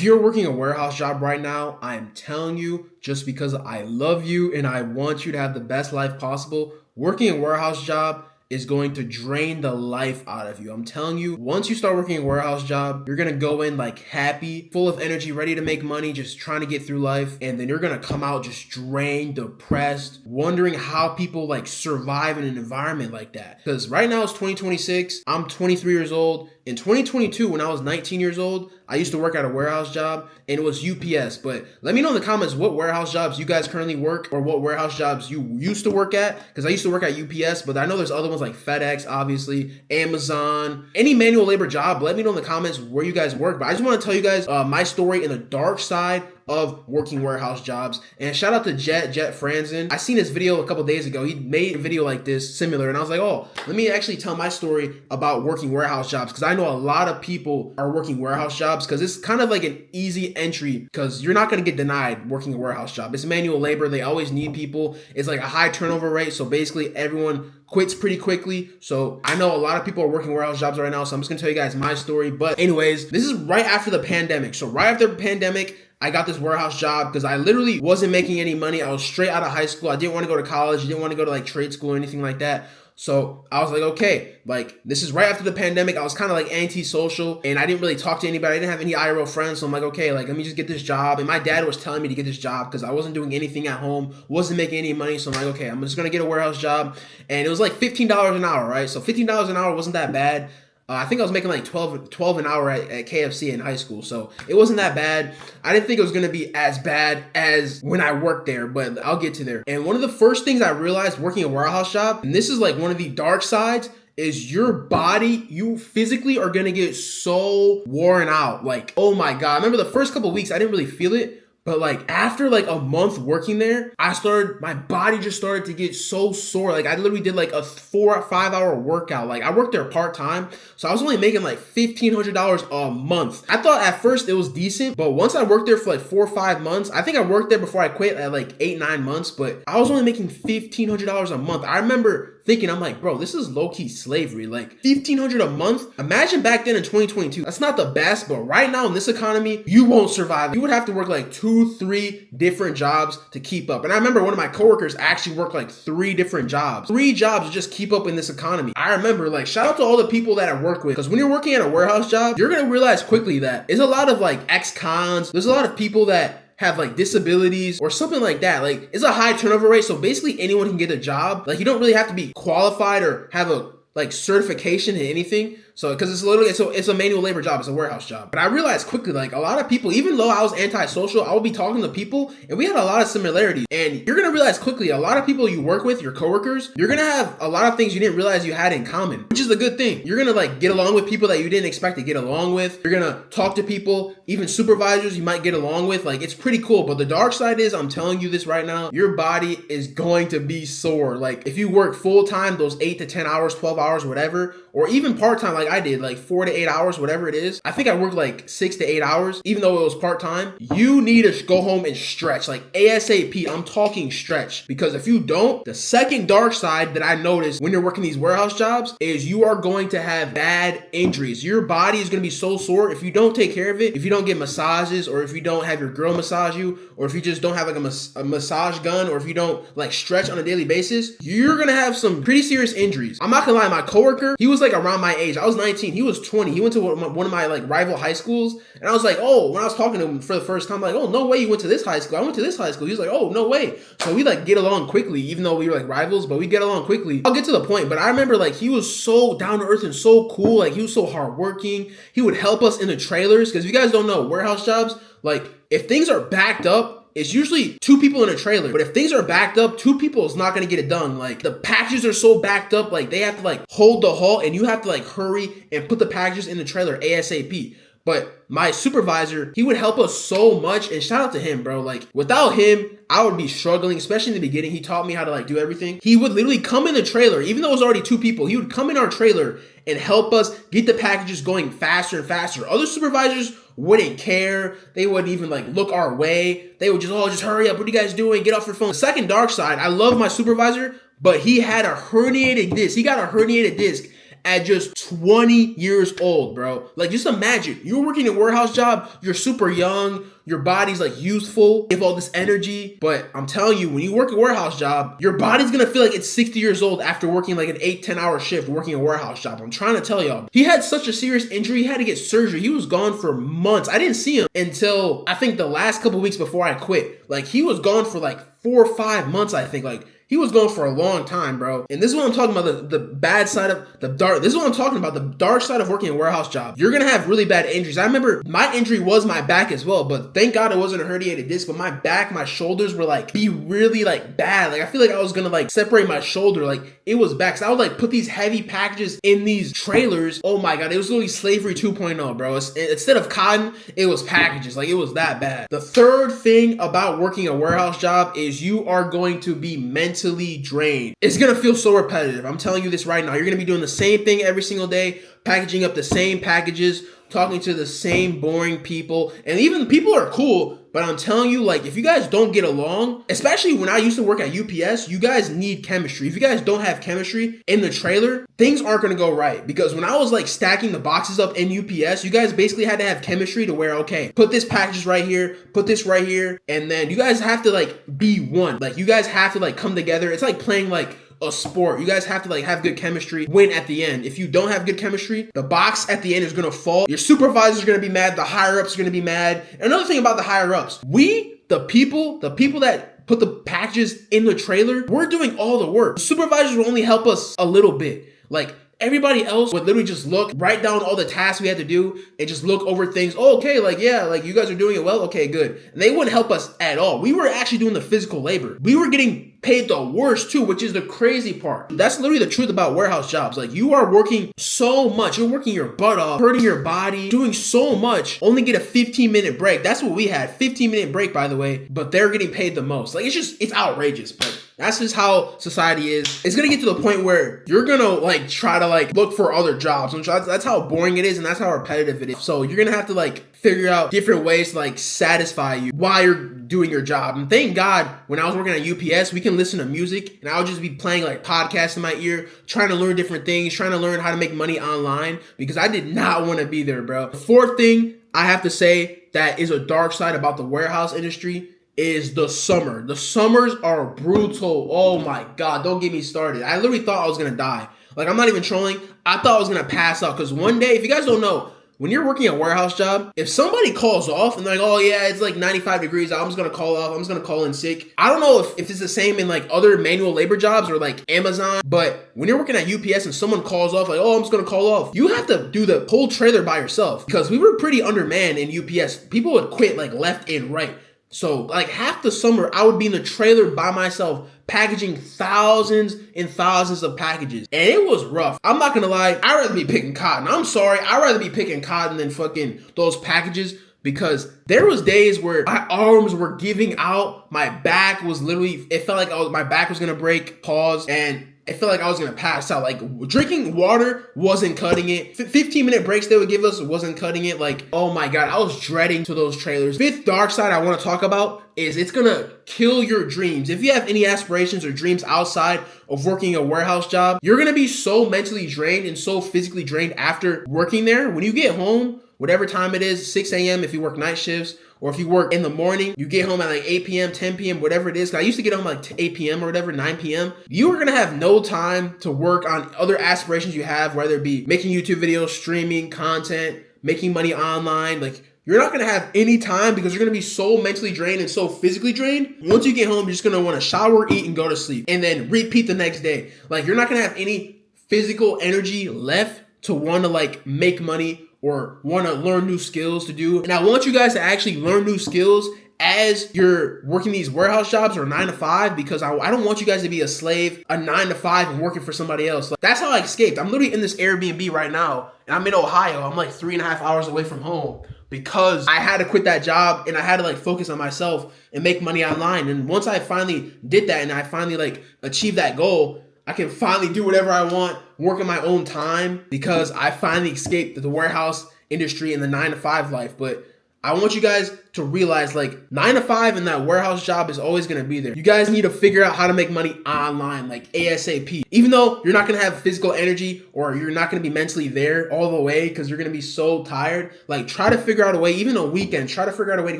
If you're working a warehouse job right now, I am telling you, just because I love you and I want you to have the best life possible, working a warehouse job is going to drain the life out of you. I'm telling you, once you start working a warehouse job, you're gonna go in like happy, full of energy, ready to make money, just trying to get through life. And then you're gonna come out just drained, depressed, wondering how people like survive in an environment like that. Because right now it's 2026, I'm 23 years old. In 2022, when I was 19 years old, I used to work at a warehouse job and it was UPS. But let me know in the comments what warehouse jobs you guys currently work or what warehouse jobs you used to work at. Because I used to work at UPS, but I know there's other ones like FedEx, obviously, Amazon, any manual labor job. Let me know in the comments where you guys work. But I just want to tell you guys my story in the dark side of working warehouse jobs. And shout out to Jet Franzen. I seen this video a couple days ago. He made a video like this similar and I was like, oh, let me actually tell my story about working warehouse jobs, because I know a lot of people are working warehouse jobs because it's kind of like an easy entry because you're not going to get denied working a warehouse job. It's manual labor. They always need people. It's like a high turnover rate. So basically everyone quits pretty quickly. So I know a lot of people are working warehouse jobs right now. So I'm just gonna tell you guys my story. But anyways, this is right after the pandemic. So right after the pandemic, I got this warehouse job because I literally wasn't making any money. I was straight out of high school. I didn't want to go to college. I didn't want to go to like trade school or anything like that. So I was like, okay, like this is right after the pandemic. I was kind of like antisocial and I didn't really talk to anybody. I didn't have any IRL friends. So I'm like, okay, like let me just get this job. And my dad was telling me to get this job because I wasn't doing anything at home, wasn't making any money. So I'm like, okay, I'm just going to get a warehouse job. And it was like $15 an hour, right? So $15 an hour wasn't that bad. I think I was making like 12 an hour at KFC in high school. So it wasn't that bad. I didn't think it was going to be as bad as when I worked there, but I'll get to there. And one of the first things I realized working a warehouse job, and this is like one of the dark sides, is your body, you physically are going to get so worn out. Like, oh my God. I remember the first couple of weeks, I didn't really feel it. But like after like a month working there, my body just started to get so sore. Like I literally did like a 4 or 5 hour workout. Like I worked there part-time. So I was only making like $1,500 a month. I thought at first it was decent, but once I worked there for like 4 or 5 months, I think I worked there before I quit at like 8, 9 months, but I was only making $1,500 a month. I remember thinking, I'm like, bro, this is low-key slavery. Like $1,500 a month. Imagine back then in 2022. That's not the best, but right now in this economy, you won't survive. You would have to work like 2, 3 different jobs to keep up. And I remember one of my coworkers actually worked like 3 different jobs. 3 jobs to just keep up in this economy. I remember, like, shout out to all the people that I work with. Because when you're working at a warehouse job, you're gonna realize quickly that there's a lot of like ex-cons. There's a lot of people that have like disabilities or something like that. Like it's a high turnover rate. So basically anyone can get a job. Like you don't really have to be qualified or have a like certification in anything. So, because it's a manual labor job, it's a warehouse job. But I realized quickly, like a lot of people, even though I was antisocial, I would be talking to people and we had a lot of similarities. And you're gonna realize quickly, a lot of people you work with, your coworkers, you're gonna have a lot of things you didn't realize you had in common, which is a good thing. You're gonna like get along with people that you didn't expect to get along with. You're gonna talk to people, even supervisors you might get along with. Like it's pretty cool. But the dark side is, I'm telling you this right now, your body is going to be sore. Like if you work full time, those 8 to 10 hours, 12 hours, whatever, or even part-time like I did, like 4 to 8 hours, whatever it is. I think I worked like 6 to 8 hours, even though it was part-time. You need to go home and stretch, like ASAP. I'm talking stretch, because if you don't, the second dark side that I noticed when you're working these warehouse jobs is you are going to have bad injuries. Your body is going to be so sore if you don't take care of it, if you don't get massages, or if you don't have your girl massage you, or if you just don't have like a massage gun, or if you don't like stretch on a daily basis, you're going to have some pretty serious injuries. I'm not gonna lie, my coworker, he was like around my age. I was 19, he was 20. He went to one of my like rival high schools, and I was like, oh, when I was talking to him for the first time, like, oh, no way you went to this high school. I went to this high school. He was like, oh, no way. So we like get along quickly, even though we were like rivals, but we get along quickly. I'll get to the point, but I remember like he was so down to earth and so cool. Like he was so hardworking. He would help us in the trailers, because if you guys don't know, warehouse jobs, like if things are backed up, it's usually 2 people in a trailer. But if things are backed up, 2 people is not going to get it done. Like the packages are so backed up, like they have to like hold the haul, and you have to like hurry and put the packages in the trailer ASAP. But my supervisor, he would help us so much, and shout out to him, bro. Like without him, I would be struggling, especially in the beginning. He taught me how to like do everything. He would literally come in the trailer, even though it was already 2 people, he would come in our trailer and help us get the packages going faster and faster. Other supervisors wouldn't care. They wouldn't even like look our way. They would just, oh, just hurry up. What are you guys doing? Get off your phone. The second dark side, I love my supervisor, but he had a herniated disc. He got a herniated disc at just 20 years old, bro. Like, just imagine, you're working a warehouse job, you're super young, your body's like youthful, you have all this energy, but I'm telling you, when you work a warehouse job, your body's gonna feel like it's 60 years old after working like an 8-10 hour shift working a warehouse job. I'm trying to tell y'all. He had such a serious injury, he had to get surgery. He was gone for months. I didn't see him until I think the last couple weeks before I quit. Like, he was gone for like 4 or 5 months, I think. Like, he was gone for a long time, bro. And this is what I'm talking about, the bad side of the dark. This is what I'm talking about, the dark side of working a warehouse job. You're gonna have really bad injuries. I remember my injury was my back as well, but thank God it wasn't a herniated disc, but my back, my shoulders were like, be really like bad. Like, I feel like I was gonna like separate my shoulder. Like, it was bad. So I would like put these heavy packages in these trailers. Oh my God, it was literally slavery 2.0, bro. Instead of cotton, it was packages. Like, it was that bad. The third thing about working a warehouse job is you are going to be mentally drained. It's gonna feel so repetitive. I'm telling you this right now. You're gonna be doing the same thing every single day, packaging up the same packages, talking to the same boring people. And even the people are cool, but I'm telling you, like, if you guys don't get along, especially when I used to work at UPS, you guys need chemistry. If you guys don't have chemistry in the trailer, things aren't gonna go right. Because when I was like stacking the boxes up in UPS, you guys basically had to have chemistry to where, okay, put this package right here, put this right here, and then you guys have to like be one. Like, you guys have to like come together. It's like playing like a sport. You guys have to like have good chemistry, win at the end. If you don't have good chemistry, the box at the end is gonna fall. Your supervisors are gonna be mad, the higher ups are gonna be mad. And another thing about the higher ups, the people that put the packages in the trailer, we're doing all the work. The supervisors will only help us a little bit. Like, everybody else would literally just look, write down all the tasks we had to do, and just look over things. Oh, okay, like, yeah, like, you guys are doing it well. Okay, good. And they wouldn't help us at all. We were actually doing the physical labor. We were getting paid the worst too, which is the crazy part. That's literally the truth about warehouse jobs. Like, you are working so much. You're working your butt off, hurting your body, doing so much, only get a 15-minute break. That's what we had. 15-minute break, by the way, but they're getting paid the most. Like, it's outrageous, but that's just how society is. It's gonna get to the point where you're gonna like try to like look for other jobs. That's how boring it is, and that's how repetitive it is. So you're gonna have to like figure out different ways to like satisfy you while you're doing your job. And thank God, when I was working at UPS, we can listen to music, and I would just be playing like podcasts in my ear, trying to learn different things, trying to learn how to make money online, because I did not want to be there, bro. The fourth thing I have to say that is a dark side about the warehouse industry is the summer. The summers are brutal. Oh my God, don't get me started. I literally thought I was gonna die. Like, I'm not even trolling. I thought I was gonna pass out, because one day, if you guys don't know, when you're working a warehouse job, if somebody calls off and they're like, oh yeah, it's like 95 degrees, I'm just gonna call off, I'm just gonna call in sick. I don't know if it's the same in like other manual labor jobs or like Amazon, but when you're working at UPS and someone calls off like, oh, I'm just gonna call off, you have to do the whole trailer by yourself, because we were pretty undermanned in UPS. People would quit like left and right. So like half the summer, I would be in the trailer by myself, packaging thousands and thousands of packages. And it was rough. I'm not gonna lie, I'd rather be picking cotton. I'm sorry, I'd rather be picking cotton than fucking those packages, because there was days where my arms were giving out, my back was literally, it felt like my back was gonna break, pause, and it felt like I was gonna pass out. Like, drinking water wasn't cutting it. 15-minute breaks they would give us wasn't cutting it. Like, oh my God, I was dreading to those trailers. Fifth dark side I want to talk about is it's gonna kill your dreams. If you have any aspirations or dreams outside of working a warehouse job, you're gonna be so mentally drained and so physically drained after working there. When you get home, whatever time it is, 6 a.m. if you work night shifts, or if you work in the morning, you get home at like 8 p.m., 10 p.m., whatever it is. I used to get home like 8 p.m. or whatever, 9 p.m. You are gonna have no time to work on other aspirations you have, whether it be making YouTube videos, streaming content, making money online. Like, you're not gonna have any time, because you're gonna be so mentally drained and so physically drained. Once you get home, you're just gonna wanna shower, eat, and go to sleep, and then repeat the next day. Like, you're not gonna have any physical energy left to wanna like make money or want to learn new skills to do. And I want you guys to actually learn new skills as you're working these warehouse jobs or 9 to 5, because I don't want you guys to be a slave, a 9 to 5 and working for somebody else. Like, that's how I escaped. I'm literally in this Airbnb right now, and I'm in Ohio. I'm like 3.5 hours away from home, because I had to quit that job and I had to like focus on myself and make money online. And once I finally did that and I finally like achieved that goal, I can finally do whatever I want, work in my own time, because I finally escaped the warehouse industry and the 9 to 5 life. But I want you guys to realize like 9 to 5 and that warehouse job is always going to be there. You guys need to figure out how to make money online like ASAP. Even though you're not going to have physical energy or you're not going to be mentally there all the way because you're going to be so tired, like try to figure out a way, even a weekend, try to figure out a way to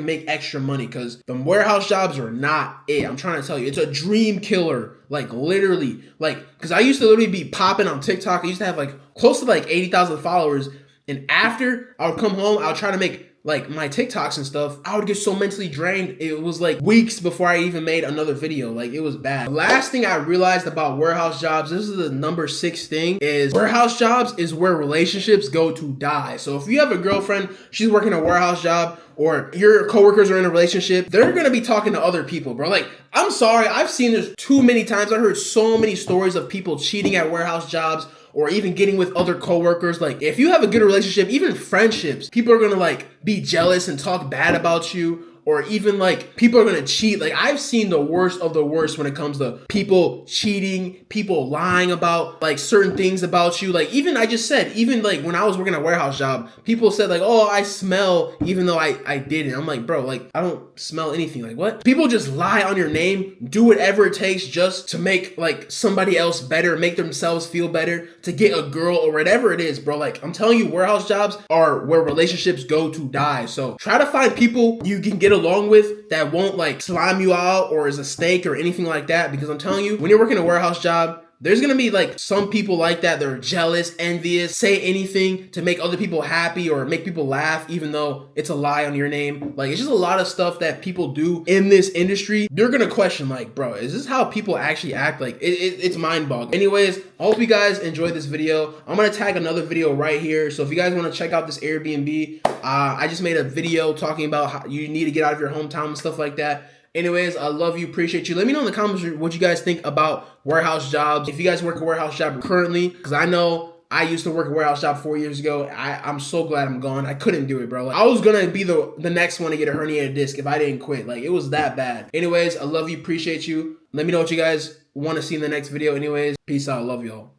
make extra money because the warehouse jobs are not it. I'm trying to tell you, it's a dream killer. Like literally, like, because I used to literally be popping on TikTok. I used to have like close to like 80,000 followers. And after I would come home, I would try to make like my TikToks and stuff. I would get so mentally drained. It was like weeks before I even made another video. Like it was bad. The last thing I realized about warehouse jobs, this is the number 6 thing, is warehouse jobs is where relationships go to die. So if you have a girlfriend, she's working a warehouse job, or your coworkers are in a relationship, they're gonna be talking to other people, bro. Like, I'm sorry, I've seen this too many times. I heard so many stories of people cheating at warehouse jobs or even getting with other coworkers. Like, if you have a good relationship, even friendships, people are gonna like be jealous and talk bad about you. Or even like people are gonna cheat. Like I've seen the worst of the worst when it comes to people cheating, people lying about like certain things about you. Like even I just said, even like when I was working a warehouse job, people said like, oh, I smell, even though I didn't. I'm like, bro, like I don't smell anything. Like what? People just lie on your name, do whatever it takes just to make like somebody else better, make themselves feel better, to get a girl or whatever it is, bro. Like I'm telling you, warehouse jobs are where relationships go to die. So try to find people you can get along with that won't like slime you out or is a snake or anything like that, because I'm telling you, when you're working a warehouse job, there's gonna be like some people like that. They're jealous, envious, say anything to make other people happy or make people laugh, even though it's a lie on your name. Like it's just a lot of stuff that people do in this industry. You're gonna question like, bro, is this how people actually act? Like it's mind boggling. Anyways, I hope you guys enjoyed this video. I'm gonna tag another video right here. So if you guys wanna check out this Airbnb, I just made a video talking about how you need to get out of your hometown and stuff like that. Anyways, I love you, appreciate you. Let me know in the comments what you guys think about warehouse jobs. If you guys work a warehouse job currently, because I know I used to work a warehouse job 4 years ago. I'm so glad I'm gone. I couldn't do it, bro. Like, I was gonna be the next one to get a herniated disc if I didn't quit. Like, it was that bad. Anyways, I love you, appreciate you. Let me know what you guys want to see in the next video. Anyways, peace out, love y'all.